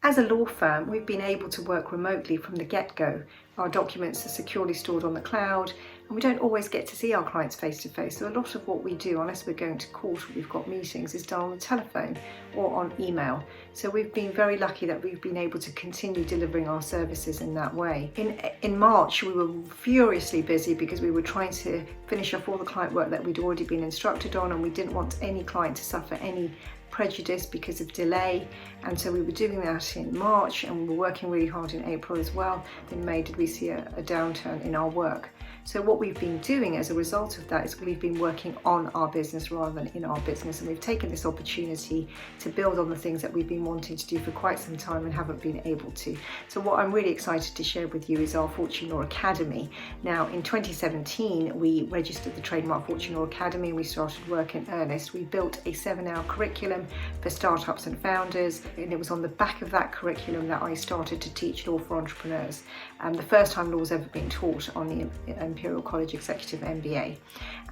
As a law firm, we've been able to work remotely from the get-go. Our documents are securely stored on the cloud, and we don't always get to see our clients face to face. So a lot of what we do, unless we're going to court or we've got meetings, is done on the telephone or on email. So we've been very lucky that we've been able to continue delivering our services in that way. In March, we were furiously busy because we were trying to finish off all the client work that we'd already been instructed on, and we didn't want any client to suffer any prejudice because of delay, and so we were doing that in March, and we were working really hard in April as well. In May did we see a downturn in our work. So what we've been doing as a result of that is we've been working on our business rather than in our business, and we've taken this opportunity to build on the things that we've been wanting to do for quite some time and haven't been able to. So what I'm really excited to share with you is our Fortune Law Academy. Now in 2017 we registered the trademark Fortune Law Academy and we started work in earnest. We built a 7-hour curriculum for startups and founders, and it was on the back of that curriculum that I started to teach law for entrepreneurs. The first time law's ever been taught on the Imperial College Executive MBA.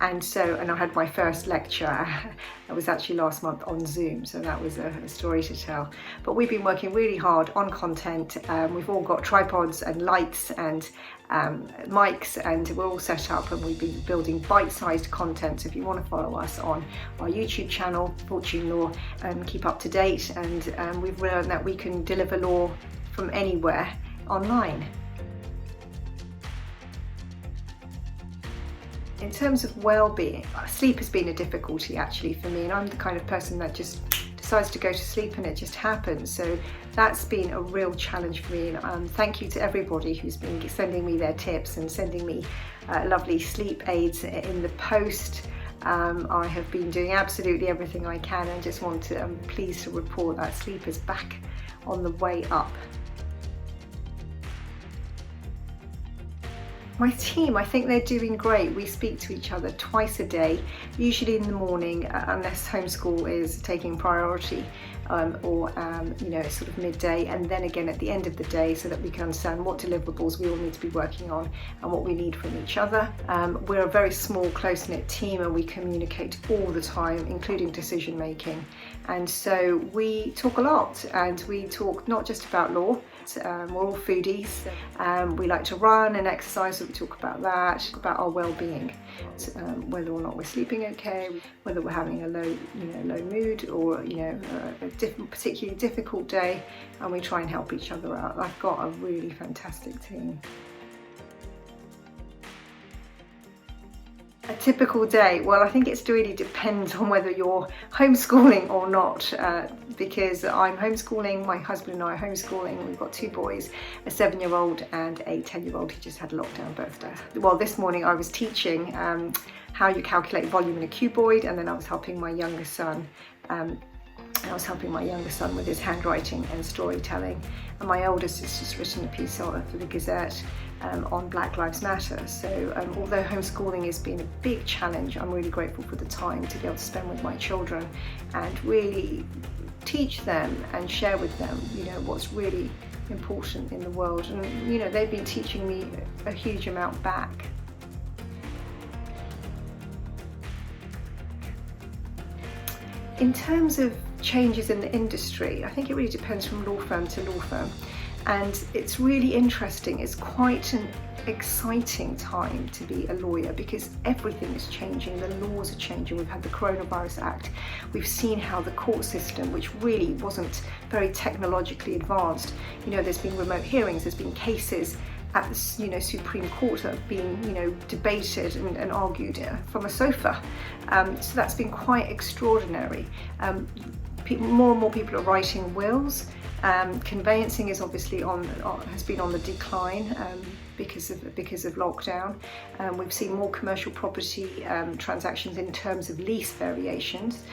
And I had my first lecture, that was actually last month on Zoom, so that was a story to tell. But we've been working really hard on content. We've all got tripods and lights and mics, and we're all set up, and we've been building bite-sized content. So if you want to follow us on our YouTube channel, Fortune Law, and keep up to date, and we've learned that we can deliver law from anywhere online. In terms of well-being, sleep has been a difficulty actually for me, and I'm the kind of person that just decides to go to sleep and it just happens. So that's been a real challenge for me, and thank you to everybody who's been sending me their tips and sending me lovely sleep aids in the post. I have been doing absolutely everything I can, and just want to, I'm pleased to report that sleep is back on the way up. My team, I think they're doing great. We speak to each other twice a day, usually in the morning, unless homeschool is taking priority, or sort of midday, and then again at the end of the day, so that we can understand what deliverables we all need to be working on and what we need from each other. We're a very small, close-knit team, and we communicate all the time, including decision making. And so we talk a lot, and we talk not just about law. We're all foodies. We like to run and exercise, so we talk about that, about our well-being, whether or not we're sleeping okay, whether we're having a low mood, or a particularly difficult day, and we try and help each other out. I've got a really fantastic team. A typical day, well, I think it really depends on whether you're homeschooling or not, because I'm homeschooling, my husband and I are homeschooling. We've got 2 boys, a 7-year-old and a 10-year-old who just had a lockdown birthday. Well, this morning I was teaching how you calculate volume in a cuboid, and then I was helping my younger son with his handwriting and storytelling, and my oldest has just written a piece for the Gazette on Black Lives Matter. So although homeschooling has been a big challenge, I'm really grateful for the time to be able to spend with my children and really teach them and share with them what's really important in the world, and they've been teaching me a huge amount back. In terms of changes in the industry, I think it really depends from law firm to law firm, and it's really interesting. It's quite an exciting time to be a lawyer because everything is changing, the laws are changing. We've had the Coronavirus Act, we've seen how the court system, which really wasn't very technologically advanced, there's been remote hearings, there's been cases at the Supreme Court that have been debated and argued from a sofa. So that's been quite extraordinary. More and more people are writing wills. Conveyancing is obviously has been on the decline because of lockdown. We've seen more commercial property transactions in terms of lease variations.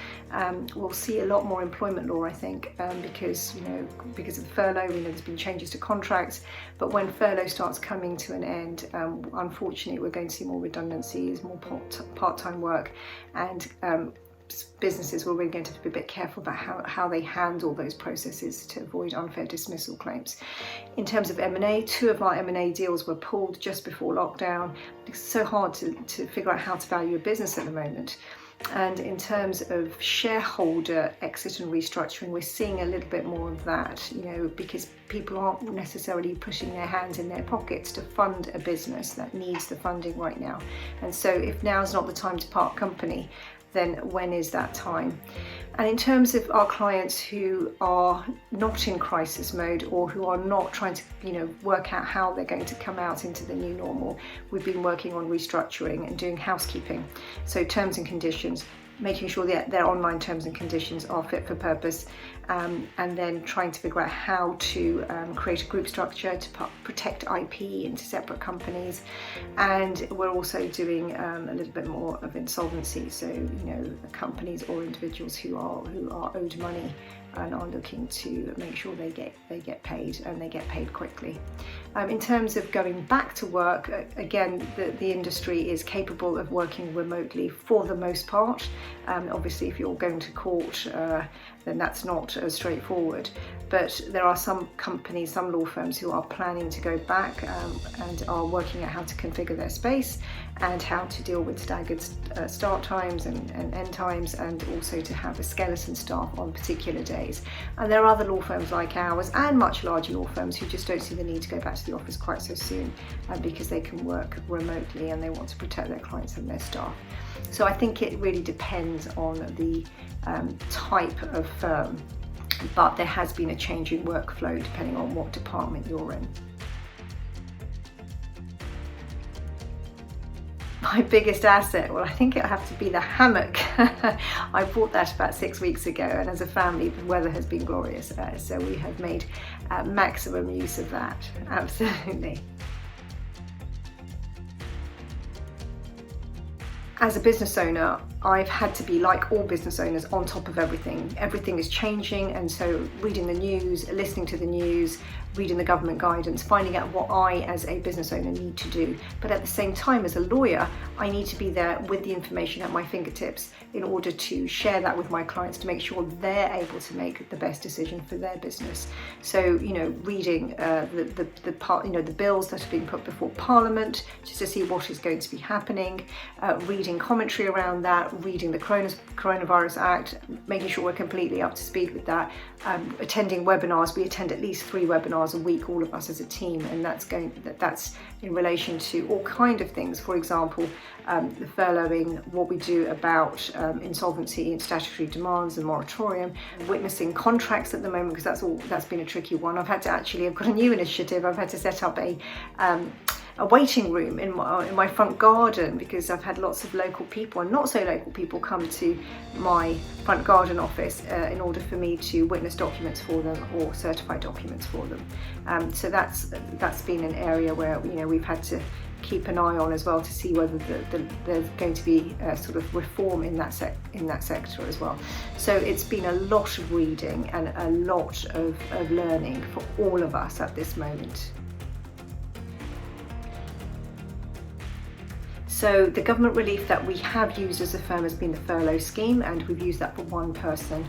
We'll see a lot more employment law, I think, because of furlough. There's been changes to contracts, but when furlough starts coming to an end, unfortunately, we're going to see more redundancies, more part-time work, and businesses were really going to be a bit careful about how they handle those processes to avoid unfair dismissal claims. In terms of M&A, 2 of our M&A deals were pulled just before lockdown. It's so hard to figure out how to value a business at the moment. And in terms of shareholder exit and restructuring, we're seeing a little bit more of that, because people aren't necessarily putting their hands in their pockets to fund a business that needs the funding right now. And so if now's not the time to part company, then when is that time? And in terms of our clients who are not in crisis mode, or who are not trying to work out how they're going to come out into the new normal, we've been working on restructuring and doing housekeeping. So terms and conditions, making sure that their online terms and conditions are fit for purpose, and then trying to figure out how to create a group structure to protect IP into separate companies. And we're also doing a little bit more of insolvency, so companies or individuals who are owed money and are looking to make sure they get paid, and they get paid quickly. In terms of going back to work, again, the industry is capable of working remotely for the most part. Obviously, if you're going to court, then that's not as straightforward. But there are some companies, some law firms who are planning to go back and are working out how to configure their space and how to deal with staggered start times and end times, and also to have a skeleton staff on particular days. And there are other law firms like ours and much larger law firms who just don't see the need to go back to the office quite so soon, because they can work remotely and they want to protect their clients and their staff. So I think it really depends on the type of firm, but there has been a change in workflow depending on what department you're in. My biggest asset, well, I think it'll have to be the hammock. I bought that about 6 weeks ago, and as a family the weather has been glorious, so we have made maximum use of that, absolutely. As a business owner, I've had to be, like all business owners, on top of everything. Everything is changing, and so reading the news, listening to the news, reading the government guidance, finding out what I as a business owner need to do. But at the same time, as a lawyer, I need to be there with the information at my fingertips in order to share that with my clients to make sure they're able to make the best decision for their business. So, reading the bills that have been put before Parliament, just to see what is going to be happening, reading commentary around that, reading the Coronavirus Act, making sure we're completely up to speed with that, attending webinars. We attend at least 3 webinars a week, all of us as a team, and that's in relation to all kind of things. For example, the furloughing, what we do about insolvency and statutory demands and moratorium, witnessing contracts at the moment, because that's been a tricky one. I've got a new initiative. I've had to set up a waiting room in my front garden, because I've had lots of local people and not so local people come to my front garden office in order for me to witness documents for them or certify documents for them. So that's been an area where we've had to keep an eye on as well, to see whether there's going to be sort of reform in that sector as well. So it's been a lot of reading and a lot of learning for all of us at this moment. So the government relief that we have used as a firm has been the furlough scheme, and we've used that for one person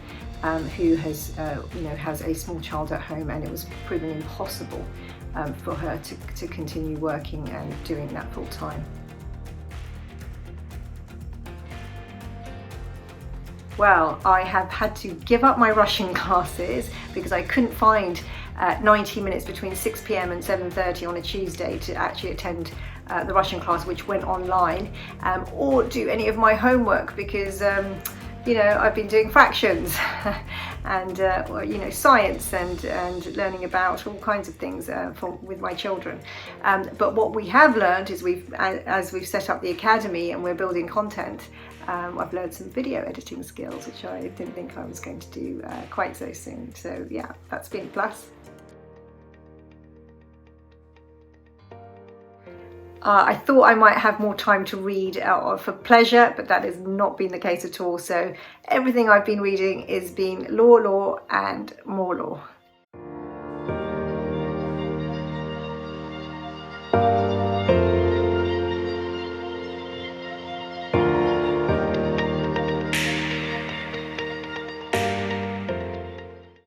who has a small child at home, and it was proven impossible for her to continue working and doing that full time. Well, I have had to give up my Russian classes because I couldn't find 90 minutes between 6 p.m. and 7:30 on a Tuesday to actually attend the Russian class, which went online, or do any of my homework, because I've been doing fractions and science and learning about all kinds of things with my children. But what we have learned is as we've set up the academy and we're building content, I've learned some video editing skills, which I didn't think I was going to do quite so soon. So yeah, that's been a plus. I thought I might have more time to read for pleasure, but that has not been the case at all. So everything I've been reading has been law, and more law.